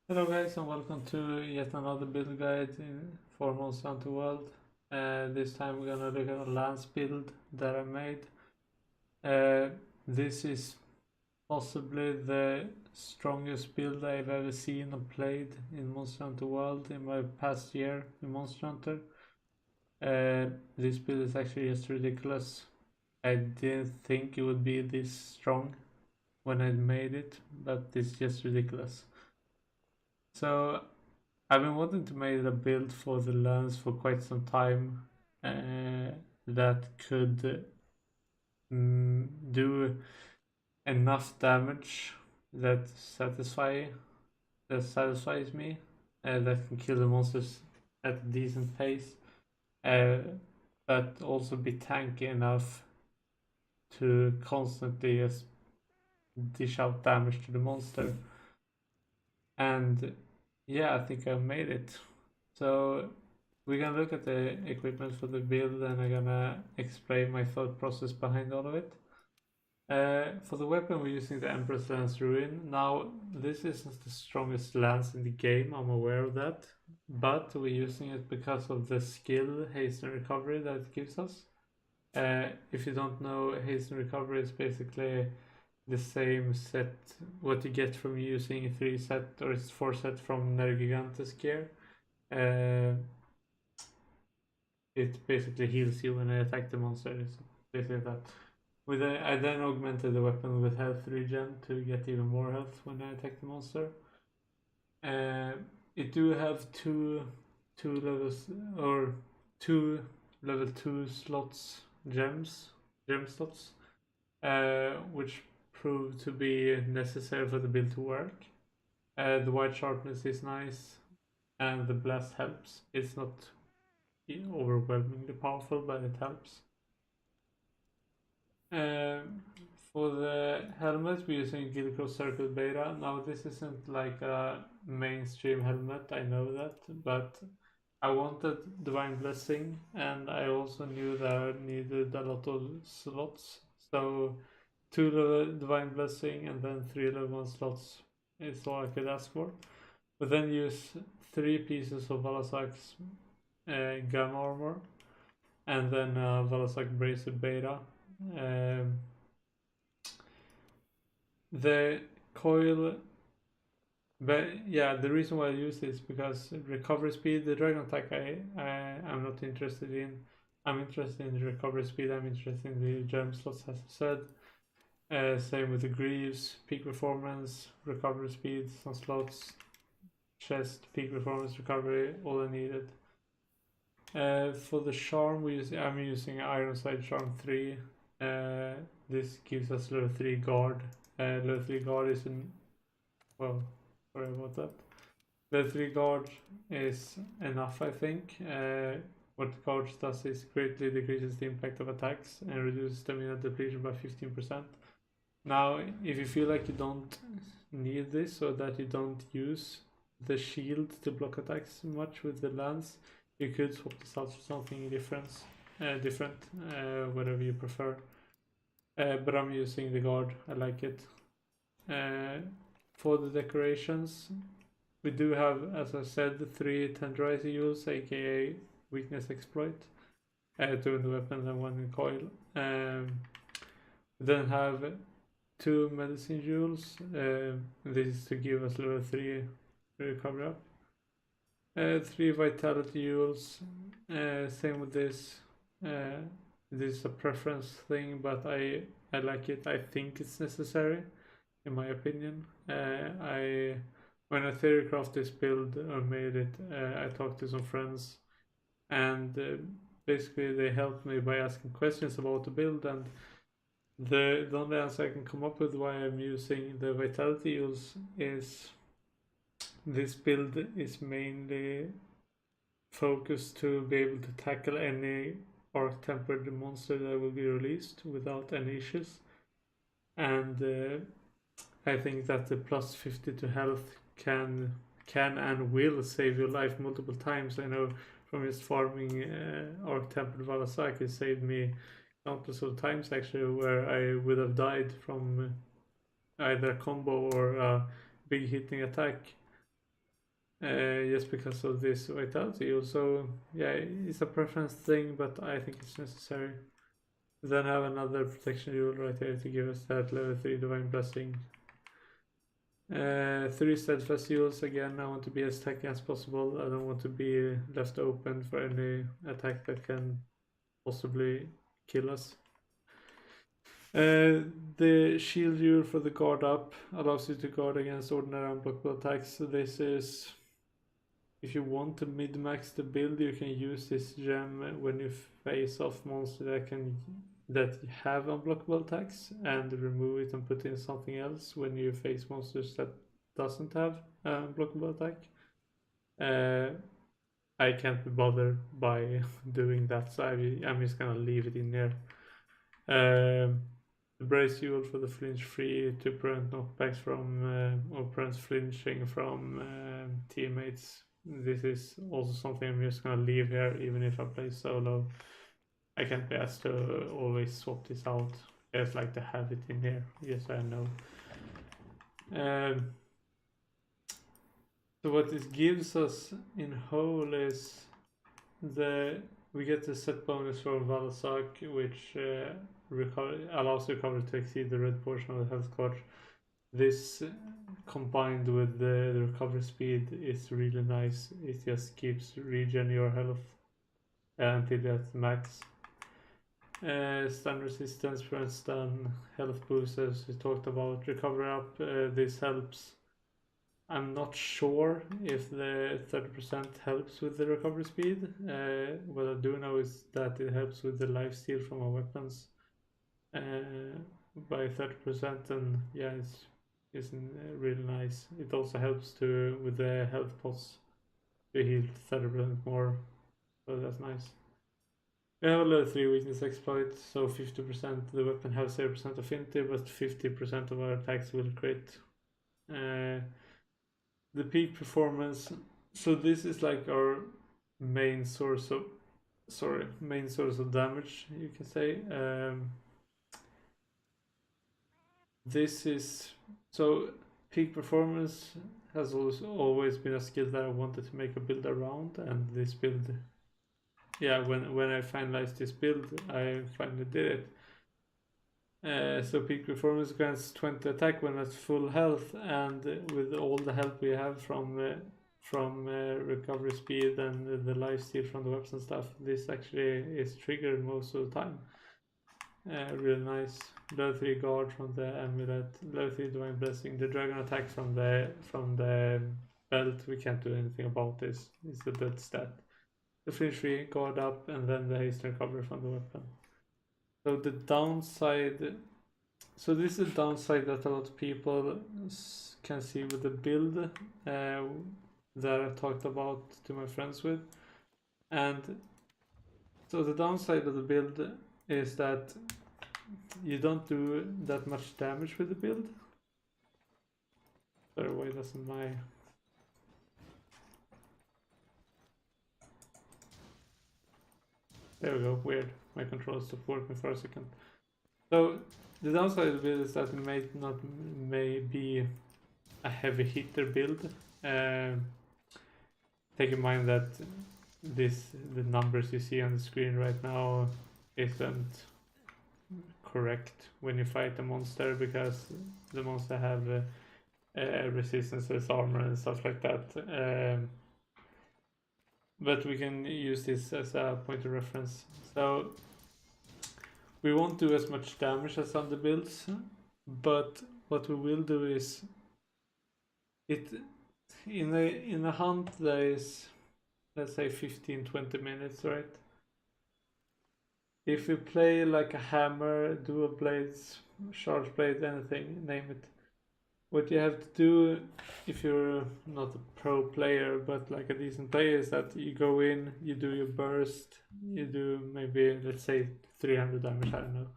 Hello guys and welcome to yet another build guide for Monster Hunter World. This time we're gonna look at a lance build that I made. This is possibly the strongest build I've ever seen or played in Monster Hunter World in my past year in Monster Hunter. This build is actually just ridiculous. I didn't think it would be this strong when I made it, but it's just ridiculous. So I've been wanting to make a build for the lance for quite some time that could do enough damage that satisfies me, that can kill the monsters at a decent pace, uh, but also be tanky enough to constantly just dish out damage to the monster. And yeah, I think I made it. So we're gonna look at the equipment for the build and I'm gonna explain my thought process behind all of it. For the weapon we're using the Empress Lance Ruin. Now this isn't the strongest lance in the game, I'm aware of that. But we're using it because of the skill Hasten Recovery that it gives us. If you don't know, Hasten Recovery is basically the same set what you get from using 3 set or it's 4 set from Nergigantes gear. It basically heals you when I attack the monster. It's basically that. I then augmented the weapon with health regen to get even more health when I attack the monster. It do have two levels or two level 2 slots gem slots, which prove to be necessary for the build to work. The white sharpness is nice, and the blast helps. It's not overwhelmingly powerful, but it helps. For the helmet, we're using Gilcross Circle Beta. Now, this isn't like a mainstream helmet, I know that, but I wanted Divine Blessing, and I also knew that I needed a lot of slots. So, 2 level Divine Blessing and then 3 level 1 slots is all I could ask for. But then use 3 pieces of Valasak's Gamma Armor, and then Valasak Bracer Beta. The coil, but yeah, the reason why I use this is because recovery speed, the dragon attack I'm not interested in. I'm interested in the recovery speed, I'm interested in the gem slots as I said. Same with the greaves, peak performance, recovery speed, some slots, chest, peak performance, recovery, all I needed. For the charm, I'm using Ironside Charm 3. This gives us level 3 guard. Level 3 guard is well, sorry about that. Level 3 guard is enough, I think. What the guard does is greatly decreases the impact of attacks and reduces stamina depletion by 15%. Now, if you feel like you don't need this or that you don't use the shield to block attacks much with the lance, you could swap this out for something different, whatever you prefer. But I'm using the guard, I like it. For the decorations, we do have, as I said, 3 tenderizer use, aka weakness exploit, 2 in the weapon and 1 in coil. We then have 2 medicine jewels. This is to give us level 3 recovery up. 3 vitality jewels. Same with this. This is a preference thing, but I like it. I think it's necessary, in my opinion. When I theorycraft this build or made it, I talked to some friends, and basically they helped me by asking questions about the build, and the only answer I can come up with why I'm using the vitality use is this build is mainly focused to be able to tackle any arc tempered monster that will be released without any issues. And I think that the plus 50 to health can and will save your life multiple times. I know from just farming arc tempered Valasak, it saved me countless of times actually where I would have died from either a combo or a big hitting attack. just because of this vitality. Also, yeah, it's a preference thing, but I think it's necessary. Then I have another protection rule right here to give us that level 3 divine blessing. 3 steadfast heals. Again, I want to be as tanky as possible. I don't want to be left open for any attack that can possibly kill us. The shield rule for the guard up allows you to guard against ordinary unblockable attacks. So this is, if you want to mid-max the build, you can use this gem when you face off monsters that have unblockable attacks, and remove it and put in something else when you face monsters that doesn't have unblockable attack. I can't be bothered by doing that, so I'm just gonna leave it in there. The brace fuel for the flinch free to prevent knockbacks from or prevent flinching from teammates. This is also something I'm just gonna leave here, even if I play solo. I can't be asked to always swap this out. I just like to have it in here. Yes, I know. So what this gives us in whole is we get the set bonus from Valasak, which allows recovery to exceed the red portion of the health card. This combined with the recovery speed is really nice. It just keeps regen your health until that's max. Stun resistance, prevent stun, health boost as we talked about. Recovery up, this helps. I'm not sure if the 30% helps with the recovery speed. What I do know is that it helps with the lifesteal from our weapons by 30%, and yeah, it's really nice. It also helps with the health pots to heal 30% more, so that's nice. We have a level 3 weakness exploit, so 50% the weapon has 0% affinity, but 50% of our attacks will crit. The peak performance, so this is like our main source of damage, you can say. This is, so peak performance has always been a skill that I wanted to make a build around, and this build, yeah, when I finalized this build, I finally did it. So peak performance grants 20 attack when at full health, and with all the help we have from recovery speed and the lifesteal from the weapons and stuff, this actually is triggered most of the time. Really nice. Level 3 guard from the amulet, level 3 divine blessing, the dragon attack from the belt. We can't do anything about this. It's a dead stat. The flinch free guard up, and then the haste recovery from the weapon. So the downside, so this is a downside that a lot of people can see with the build that I talked about to my friends with. And so the downside of the build is that you don't do that much damage with the build. Sorry, why doesn't my... There we go, weird. My controller stopped working for a second. So the downside of the build is that it may be a heavy hitter build. Take in mind that the numbers you see on the screen right now isn't correct when you fight a monster, because the monster have resistances, armor and stuff like that. But we can use this as a point of reference. So we won't do as much damage as on the builds, but what we will do is in a hunt there is, let's say, 15-20 minutes, right? If you play like a hammer, dual blades, charge blade, anything, name it, what you have to do if you're not a pro player but like a decent player is that you go in, you do your burst, you do maybe, let's say, 300 damage, I don't know.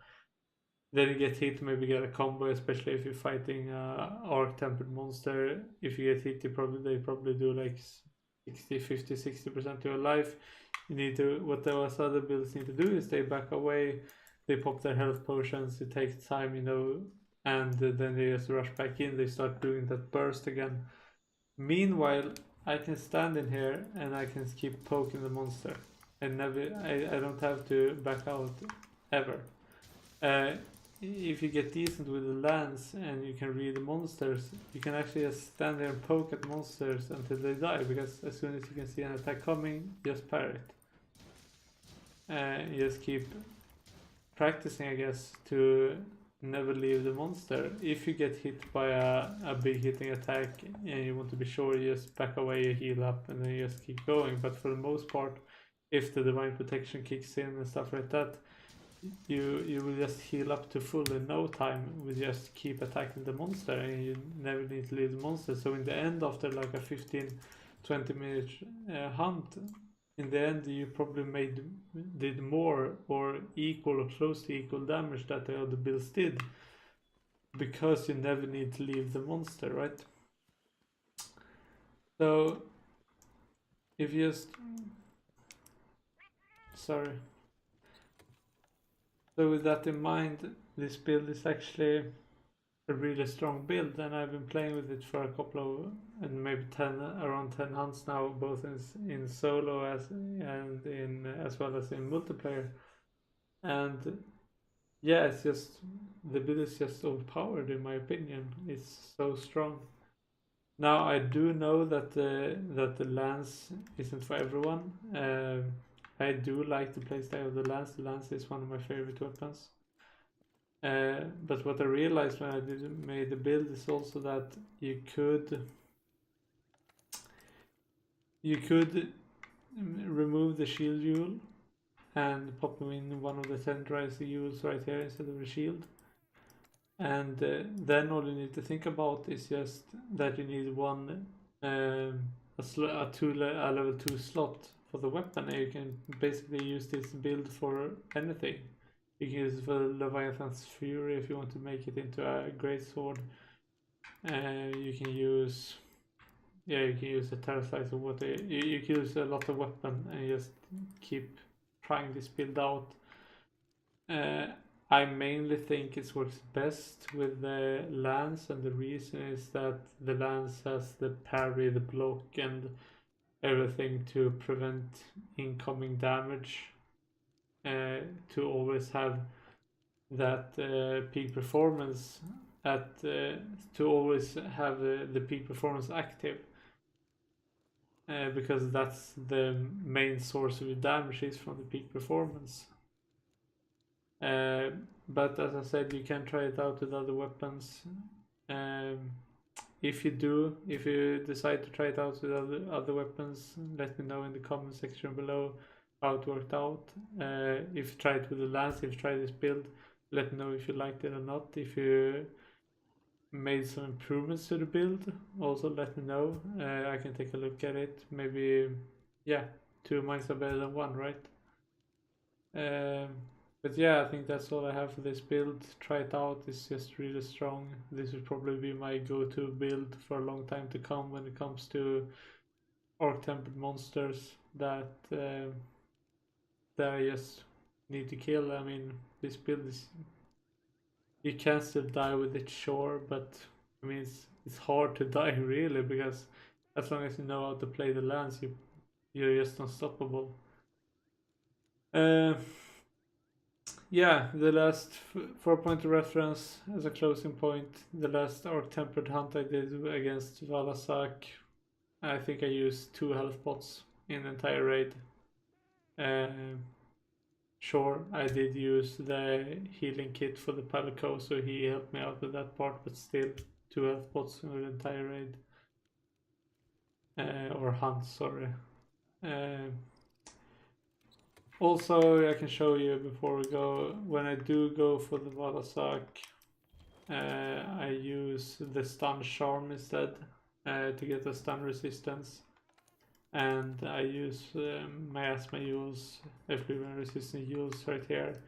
Then you get hit, maybe get a combo, especially if you're fighting arc tempered monster. If you get hit, they probably do like 50-60% of your life. You need to, what those other builds need to do is they back away, they pop their health potions, it takes time, you know, and then they just rush back in, they start doing that burst again. Meanwhile, I can stand in here and I can keep poking the monster. I don't have to back out ever. If you get decent with the lance and you can read the monsters, you can actually just stand there and poke at monsters until they die, because as soon as you can see an attack coming, just parry it. You just keep practicing, I guess, to never leave the monster. If you get hit by a big hitting attack and you want to be sure, you just back away, you heal up, and then you just keep going. But for the most part, if the divine protection kicks in and stuff like that, you will just heal up to full in no time. We just keep attacking the monster and you never need to leave the monster. So in the end, after like a 15-20 minute hunt, in the end you probably did more or equal or close to equal damage that the other builds did, because you never need to leave the monster, right? So if you just sorry. So with that in mind, this build is actually a really strong build, and I've been playing with it for a couple of, and maybe around 10 hunts now, both in solo as well as in multiplayer. And yeah, it's just, the build is just overpowered in my opinion. It's so strong. Now I do know that the lance isn't for everyone. I do like the playstyle of the lance. The lance is one of my favorite weapons. But what I realized when I made the build is also that you could remove the shield jewel and pop them in one of the tenderized jewels right here instead of a shield. And then all you need to think about is just that you need a level 2 slot for the weapon, and you can basically use this build for anything. You can use it for Leviathan's Fury if you want to make it into a great sword. You can use a Terra Slice or what. You can use a lot of weapon and just keep trying this build out. I mainly think it works best with the lance, and the reason is that the lance has the parry, the block, and everything to prevent incoming damage. To always have that peak performance to always have the peak performance active, because that's the main source of your damage is from the peak performance. But as I said, you can try it out with other weapons. If you decide to try it out with other weapons, let me know in the comment section below how it worked out. If you tried it with the lance, if you tried this build, let me know if you liked it or not. If you made some improvements to the build, also let me know. I can take a look at it. Maybe, yeah, 2 minds are better than 1, right? But yeah, I think that's all I have for this build. Try it out, it's just really strong. This will probably be my go-to build for a long time to come when it comes to orc-tempered monsters that I just need to kill. I mean, this build is... You can still die with it, sure, but I mean, it's hard to die really, because as long as you know how to play the lance, you're just unstoppable. Yeah, the last 4-point reference as a closing point. The last Orc Tempered hunt I did against Valasak, I think I used 2 health pots in the entire raid. Sure, I did use the healing kit for the Palico, so he helped me out with that part, but still 2 health pots in the entire raid. Or hunt, sorry. Also, I can show you before we go, when I do go for the Valasak, I use the stun charm instead to get the stun resistance, and I use miasma jewels, equilibrium resistant jewels right here.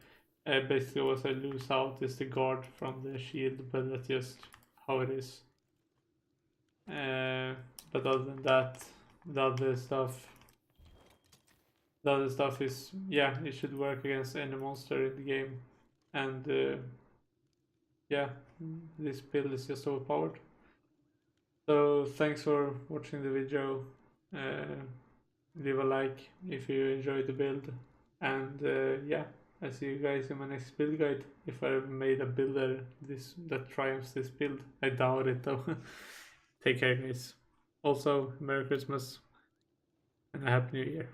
Basically what I lose out is the guard from the shield, but that's just how it is. But other than that, the other stuff is, yeah, it should work against any monster in the game. And yeah, this build is just overpowered. So thanks for watching the video. Leave a like if you enjoyed the build, and yeah, I'll see you guys in my next build guide. If I ever made a builder that triumphs this build, I doubt it though. Take care, guys. Also, Merry Christmas and a Happy New Year.